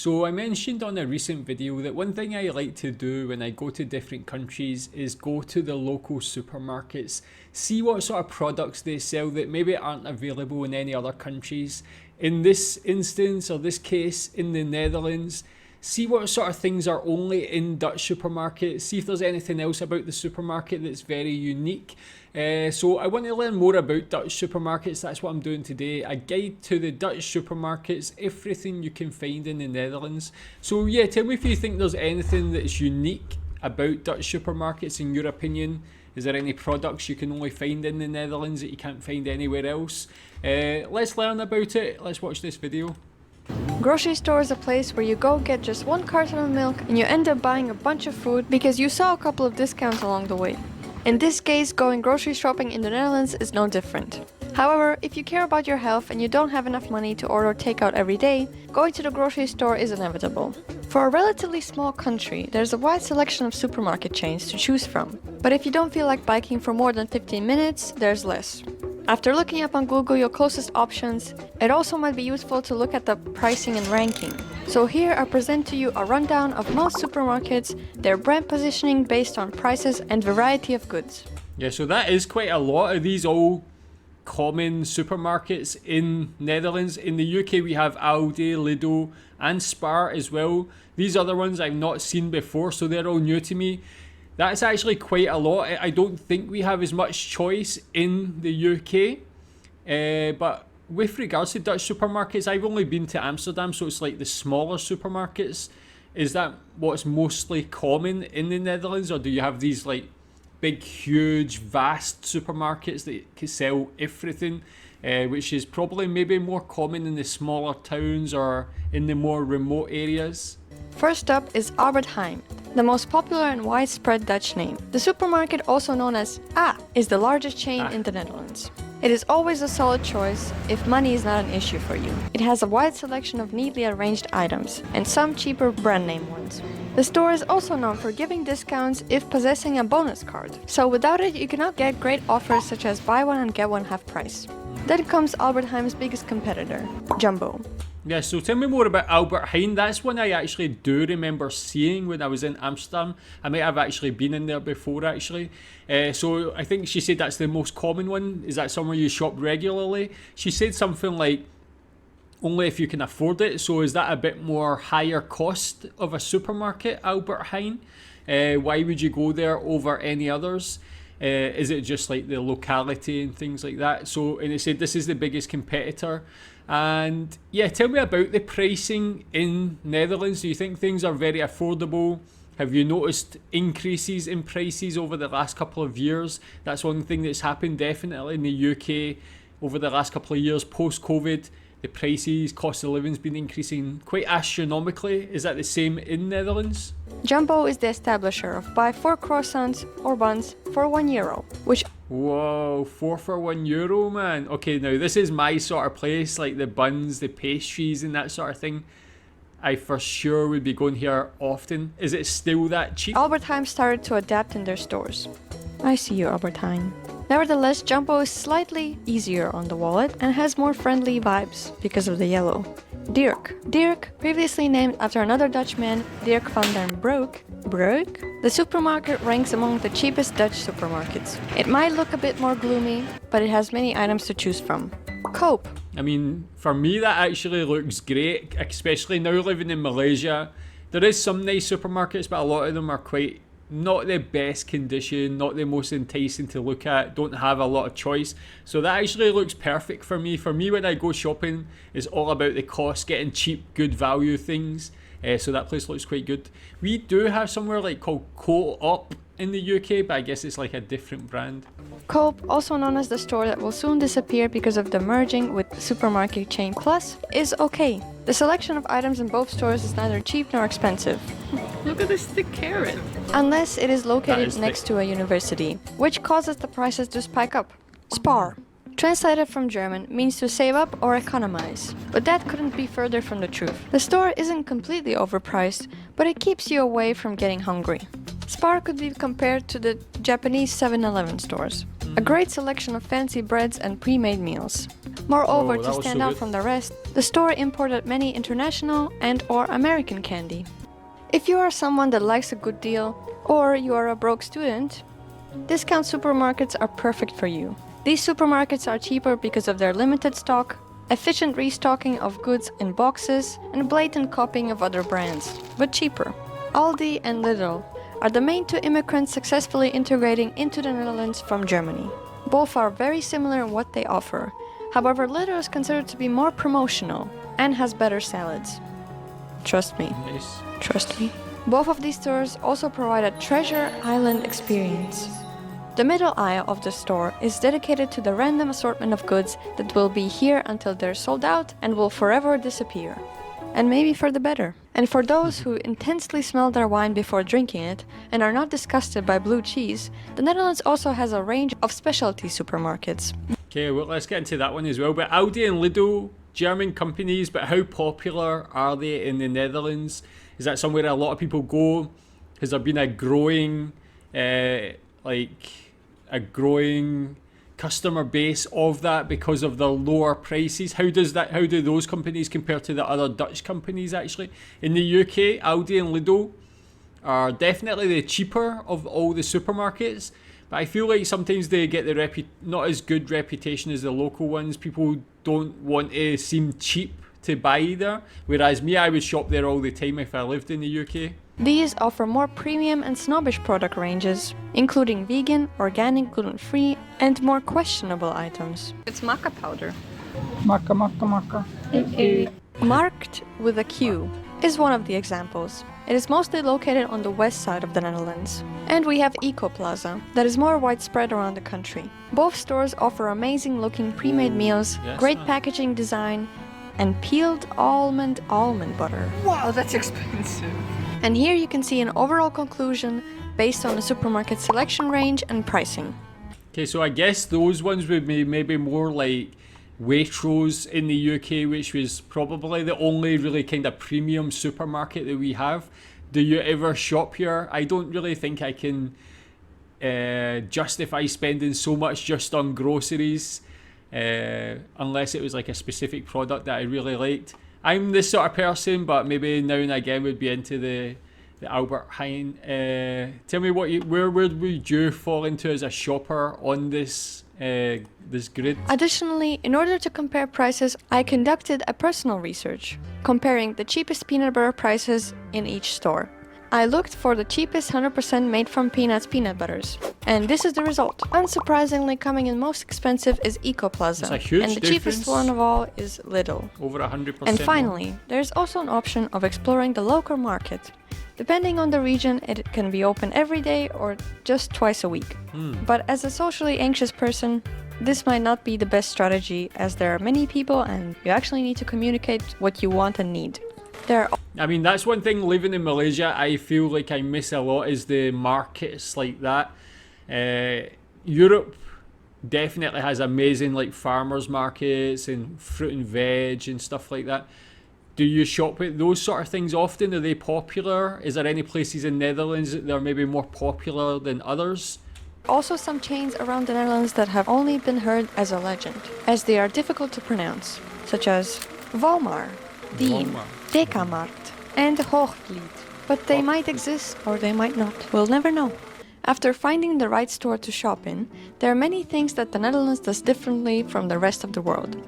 So I mentioned on a recent video that one thing I like to do when I go to different countries is go to the local supermarkets, see what sort of products they sell that maybe aren't available in any other countries. In this instance, or this case, in the Netherlands, see what sort of things are only in Dutch supermarkets, see if there's anything else about the supermarket that's very unique. So I want to learn more about Dutch supermarkets. That's what I'm doing today. A guide to the Dutch supermarkets, everything you can find in the Netherlands. So yeah, tell me if you think there's anything that's unique about Dutch supermarkets in your opinion. Is there any products you can only find in the Netherlands that you can't find anywhere else? Let's learn about it. Let's watch this video. Grocery store is a place where you go get just one carton of milk and you end up buying a bunch of food because you saw a couple of discounts along the way. In this case, going grocery shopping in the Netherlands is no different. However, if you care about your health and you don't have enough money to order takeout every day, going to the grocery store is inevitable. For a relatively small country, there's a wide selection of supermarket chains to choose from. But if you don't feel like biking for more than 15 minutes, there's less. After looking up on Google your closest options, it also might be useful to look at the pricing and ranking. So here I present to you a rundown of most supermarkets, their brand positioning based on prices and variety of goods. Yeah, so that is quite a lot of these all common supermarkets in Netherlands. In the UK we have Aldi, Lidl and Spar as well. These other ones I've not seen before, so they're all new to me. That's actually quite a lot. I don't think we have as much choice in the UK. But with regards to Dutch supermarkets, I've only been to Amsterdam, so it's like the smaller supermarkets. Is that what's mostly common in the Netherlands, or do you have these like big, huge, vast supermarkets that can sell everything, which is probably maybe more common in the smaller towns or in the more remote areas? First up is Albert Heim, the most popular and widespread Dutch name. The supermarket, also known as A, is the largest chain in the Netherlands. It is always a solid choice if money is not an issue for you. It has a wide selection of neatly arranged items and some cheaper brand name ones. The store is also known for giving discounts if possessing a bonus card. So without it, you cannot get great offers such as buy one and get one half price. Then comes Albert Heijm's biggest competitor, Jumbo. Yeah, so tell me more about Albert Heijn. That's one I actually do remember seeing when I was in Amsterdam. I might have actually been in there before actually. So I think she said that's the most common one. Is that somewhere you shop regularly? She said something like only if you can afford it. So is that a bit more higher cost of a supermarket, Albert Heijn? Why would you go there over any others? Is it just like the locality and things like that? So, and it said this is the biggest competitor. And yeah, tell me about the pricing in Netherlands. Do you think things are very affordable? Have you noticed increases in prices over the last couple of years? That's one thing that's happened definitely in the UK over the last couple of years post-COVID. The prices, cost of living's been increasing quite astronomically. Is that the same in Netherlands? Jumbo is the establisher of buy 4 croissants or buns for €1, which... Whoa, 4 for €1, man. Okay, now this is my sort of place, like the buns, the pastries and that sort of thing. I for sure would be going here often. Is it still that cheap? Albert Heijn started to adapt in their stores. I see you, Albert Heijn. Nevertheless, Jumbo is slightly easier on the wallet and has more friendly vibes because of the yellow. Dirk, previously named after another Dutchman, Dirk van den Broek, the supermarket ranks among the cheapest Dutch supermarkets. It might look a bit more gloomy, but it has many items to choose from. Coop. I mean, for me that actually looks great, especially now living in Malaysia. There is some nice supermarkets, but a lot of them are quite not the best condition, not the most enticing to look at, don't have a lot of choice. So that actually looks perfect for me. For me, when I go shopping, it's all about the cost, getting cheap, good value things. So that place looks quite good. We do have somewhere like called Co-op in the UK, but I guess it's like a different brand. Coop, also known as the store that will soon disappear because of the merging with supermarket chain Plus, is okay. The selection of items in both stores is neither cheap nor expensive. Look at this thick carrot. Unless it is located next to a university, which causes the prices to spike up. Spar, translated from German, means to save up or economize, but that couldn't be further from the truth. The store isn't completely overpriced, but it keeps you away from getting hungry. Spar could be compared to the Japanese 7-Eleven stores. a great selection of fancy breads and pre-made meals. Moreover, that to was stand so out good. from the rest, the store imported many international and or American candy. If you are someone that likes a good deal, or you are a broke student, discount supermarkets are perfect for you. These supermarkets are cheaper because of their limited stock, efficient restocking of goods in boxes, and blatant copying of other brands, but cheaper. Aldi and Lidl are the main two immigrants successfully integrating into the Netherlands from Germany. Both are very similar in what they offer. However, Lidl is considered to be more promotional and has better salads. Trust me. Nice. Trust me. Both of these stores also provide a treasure island experience. The middle aisle of the store is dedicated to the random assortment of goods that will be here until they're sold out and will forever disappear. And maybe for the better. And for those who intensely smell their wine before drinking it and are not disgusted by blue cheese, the Netherlands also has a range of specialty supermarkets. Okay, well, let's get into that one as well. But Aldi and Lidl, German companies, but how popular are they in the Netherlands? Is that somewhere a lot of people go? Has there been a growing, growing customer base of that because of the lower prices? How do those companies compare to the other Dutch companies actually? In the UK, Aldi and Lidl are definitely the cheaper of all the supermarkets, but I feel like sometimes they get the not as good reputation as the local ones. People don't want to seem cheap to buy there, whereas me, I would shop there all the time if I lived in the UK. These offer more premium and snobbish product ranges, including vegan, organic, gluten-free, and more questionable items. It's maca powder. Markt with a Q is one of the examples. It is mostly located on the west side of the Netherlands. And we have Ecoplaza, that is more widespread around the country. Both stores offer amazing looking pre-made meals, Yes, great man. packaging design, and peeled almond butter. Wow, that's expensive. And here you can see an overall conclusion based on the supermarket selection range and pricing. Okay, so I guess those ones would be maybe more like Waitrose in the UK, which was probably the only really kind of premium supermarket that we have. Do you ever shop here? I don't really think I can justify spending so much just on groceries, unless it was like a specific product that I really liked. I'm this sort of person, but maybe now and again would be into the Albert Heijn. Tell me where would you fall into as a shopper on this grid? Additionally, in order to compare prices, I conducted a personal research, comparing the cheapest peanut butter prices in each store. I looked for the cheapest 100% made from peanuts peanut butters, and this is the result. Unsurprisingly, coming in most expensive is Ecoplaza, That's a huge and the cheapest difference. one of all is Lidl. Over 100%. And finally, there's also an option of exploring the local market. Depending on the region, it can be open every day or just twice a week. But as a socially anxious person, this might not be the best strategy, as there are many people and you actually need to communicate what you want and need. I mean, that's one thing living in Malaysia I feel like I miss a lot, is the markets like that. Europe definitely has amazing like farmers markets and fruit and veg and stuff like that. Do you shop at those sort of things often? Are they popular? Is there any places in Netherlands that are maybe more popular than others? Also some chains around the Netherlands that have only been heard as a legend, as they are difficult to pronounce, such as Walmart, Dien, Walmart. Dekamarkt, and Hooglied. But they might exist or they might not. We'll never know. After finding the right store to shop in, there are many things that the Netherlands does differently from the rest of the world.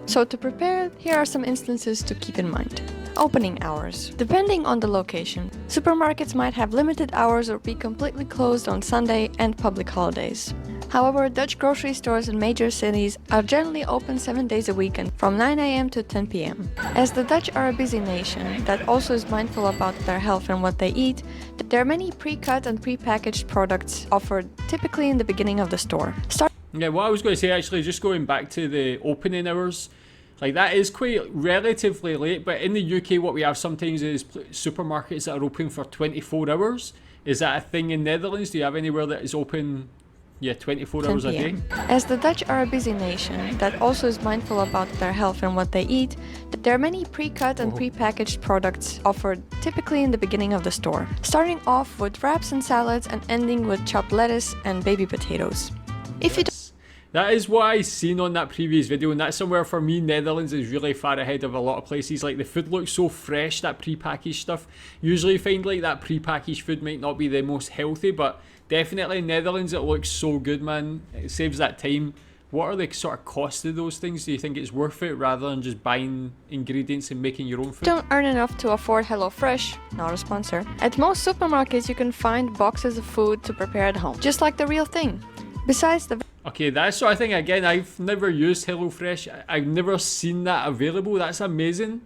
So to prepare, here are some instances to keep in mind. Opening hours. Depending on the location, supermarkets might have limited hours or be completely closed on Sunday and public holidays. However, Dutch grocery stores in major cities are generally open 7 days a week and from 9 a.m. to 10 p.m. As the Dutch are a busy nation that also is mindful about their health and what they eat, there are many pre-cut and pre-packaged products offered typically in the beginning of the store. Yeah, what I was going to say actually, just going back to the opening hours, like that is quite relatively late, but in the UK what we have sometimes is supermarkets that are open for 24 hours. Is that a thing in Netherlands? Do you have anywhere that is open 24 hours a day? As the Dutch are a busy nation that also is mindful about their health and what they eat, there are many pre-cut and pre-packaged products offered typically in the beginning of the store, starting off with wraps and salads and ending with chopped lettuce and baby potatoes. If you Yes. That is what I seen on that previous video, and that's somewhere for me Netherlands is really far ahead of a lot of places. Like the food looks so fresh, that pre-packaged stuff. Usually find like that pre-packaged food might not be the most healthy, but definitely in Netherlands it looks so good, man. It saves that time. What are the sort of cost of those things? Do you think it's worth it rather than just buying ingredients and making your own food? don't earn enough to afford HelloFresh, not a sponsor, at most supermarkets you can find boxes of food to prepare at home, just like the real thing. Besides the Okay, that sort of thing, again, I've never used HelloFresh. I've never seen that available. That's amazing.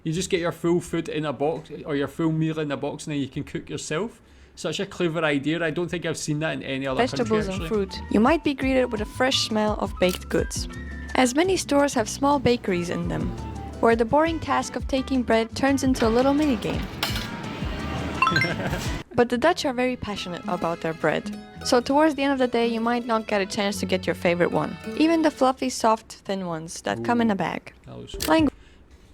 You just get your full food in a box, or your full meal in a box, and then you can cook yourself. Such a clever idea. I don't think I've seen that in any other vegetables country, and actually. fruit, you might be greeted with a fresh smell of baked goods. As many stores have small bakeries in them, where the boring task of taking bread turns into a little mini-game. But the Dutch are very passionate about their bread. So towards the end of the day, you might not get a chance to get your favorite one. Even the fluffy, soft, thin ones that come in a bag. That looks so Language.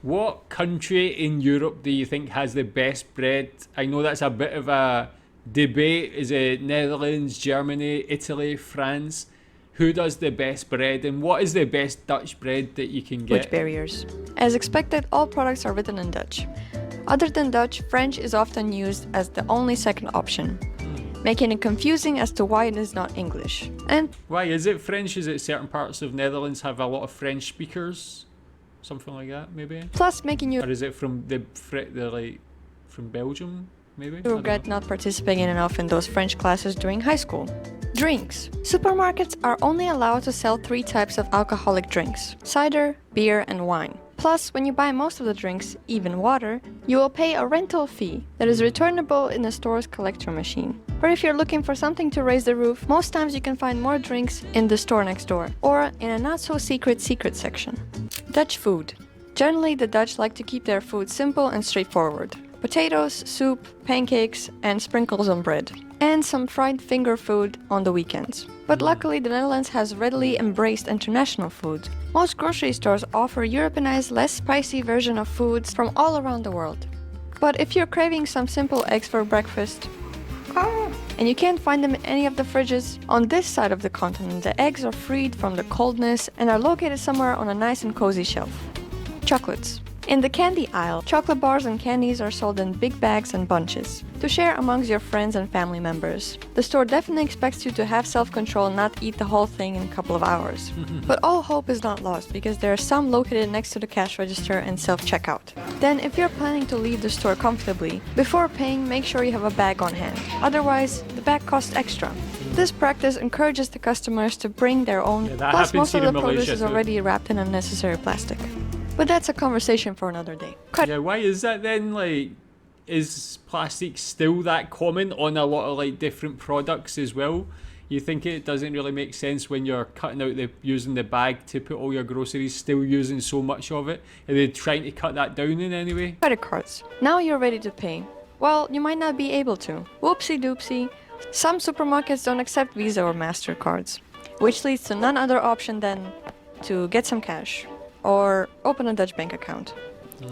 What country in Europe do you think has the best bread? I know that's a bit of a debate. Is it Netherlands, Germany, Italy, France? Who does the best bread, and what is the best Dutch bread that you can get? Barriers. As expected, all products are written in Dutch. Other than Dutch, French is often used as the only second option, making it confusing as to why it is not English. And Why is it French? Is it certain parts of Netherlands have a lot of French speakers? Something like that, maybe? plus making you Or is it from the like from Belgium, maybe? I don't regret know. not participating enough in those French classes during high school. Drinks. Supermarkets are only allowed to sell 3 types of alcoholic drinks: cider, beer, and wine. Plus, when you buy most of the drinks, even water, you will pay a rental fee that is returnable in the store's collector machine. But if you're looking for something to raise the roof, most times you can find more drinks in the store next door, or in a not-so-secret section. Dutch food. Generally, the Dutch like to keep their food simple and straightforward. Potatoes, soup, pancakes, and sprinkles on bread. And some fried finger food on the weekends. But luckily, the Netherlands has readily embraced international food. Most grocery stores offer Europeanized, less spicy version of foods from all around the world. But if you're craving some simple eggs for breakfast, and you can't find them in any of the fridges, on this side of the continent, the eggs are freed from the coldness and are located somewhere on a nice and cozy shelf. Chocolates. In the candy aisle, chocolate bars and candies are sold in big bags and bunches to share amongst your friends and family members. The store definitely expects you to have self-control and not eat the whole thing in a couple of hours. But all hope is not lost because there are some located next to the cash register and self-checkout. Then, if you're planning to leave the store comfortably, before paying, make sure you have a bag on hand. Otherwise, the bag costs extra. This practice encourages the customers to bring their own, Yeah, that plus happens most of here the in produce Malaysia is too. already wrapped in unnecessary plastic. But that's a conversation for another day. Yeah, why is that then? Like, is plastic still that common on a lot of like different products as well? You think it doesn't really make sense when you're cutting out using the bag to put all your groceries, still using so much of it? Are they trying to cut that down in any way? Credit cards. Now you're ready to pay. Well, you might not be able to. Whoopsie doopsie. Some supermarkets don't accept Visa or MasterCards, which leads to none other option than to get some cash or open a Dutch bank account.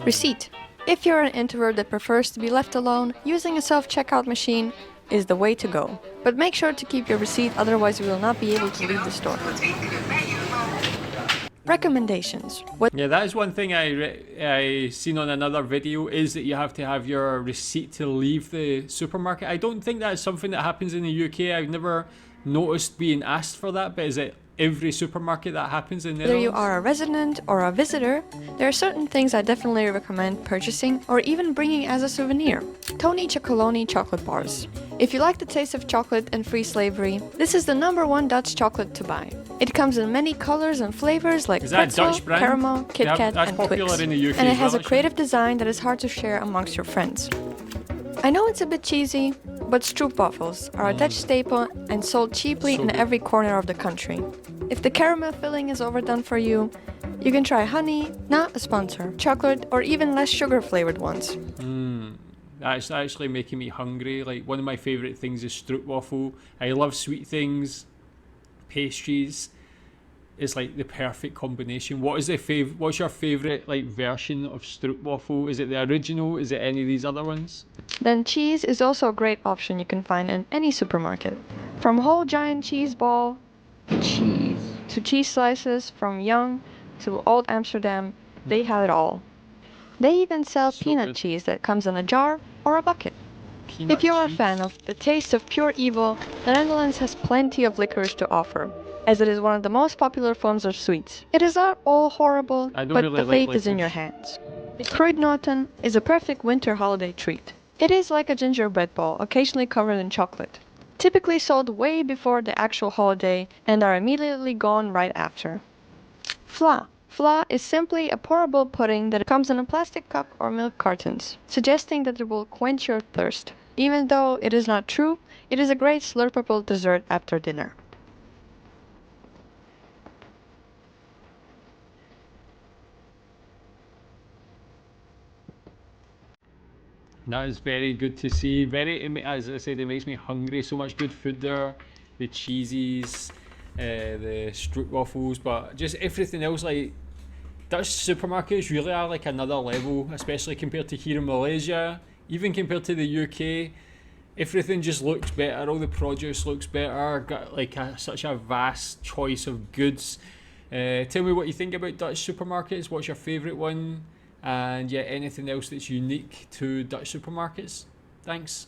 Receipt. If you're an introvert that prefers to be left alone, using a self-checkout machine is the way to go. But make sure to keep your receipt, otherwise you will not be able to leave the store. Recommendations. Yeah, that is one thing I seen on another video, is that you have to have your receipt to leave the supermarket. I don't think that's something that happens in the UK. I've never noticed being asked for that, but is it every supermarket that happens in Whether you Netherlands? are a resident or a visitor, there are certain things I definitely recommend purchasing or even bringing as a souvenir. Tony Chocolonely chocolate bars. If you like the taste of chocolate and free slavery, this is the #1 Dutch chocolate to buy. It comes in many colors and flavors like Is that a pretzel, Dutch brand? caramel, Kit Yeah, Kat, that's and popular Twix. in the UK And it as has well, a creative design that is hard to share amongst your friends. I know it's a bit cheesy, but stroopwafels are a Dutch staple and sold cheaply So in good. every corner of the country. If the caramel filling is overdone for you, you can try honey, not a sponsor, chocolate, or even less sugar flavored ones. That's actually making me hungry. Like, one of my favourite things is stroopwafel. I love sweet things, pastries. It's like the perfect combination. What's your favourite like version of stroopwafel? Is it the original? Is it any of these other ones? Then cheese is also a great option you can find in any supermarket. From whole giant cheese ball cheese to cheese slices from young to old Amsterdam, they have it all. They even sell So peanut good. cheese that comes in a jar or a bucket. Peanut If you're a cheese. fan of the taste of pure evil, the Netherlands has plenty of liquors to offer, as it is one of the most popular forms of sweets. It is not all horrible, I don't but really the like fate is in your licorice. hands. Kruidnoten is a perfect winter holiday treat. It is like a gingerbread ball, occasionally covered in chocolate. Typically sold way before the actual holiday and are immediately gone right after. Vla. Vla is simply a pourable pudding that comes in a plastic cup or milk cartons, suggesting that it will quench your thirst. Even though it is not true, it is a great slurpable dessert after dinner. That is very good to see. As I said, it makes me hungry. So much good food there. The cheeses, the stroopwafels, but just everything else. Like Dutch supermarkets really are like another level, especially compared to here in Malaysia, even compared to the UK. Everything just looks better. All the produce looks better. Got like such a vast choice of goods. Tell me what you think about Dutch supermarkets. What's your favourite one? And yeah, anything else that's unique to Dutch supermarkets? Thanks.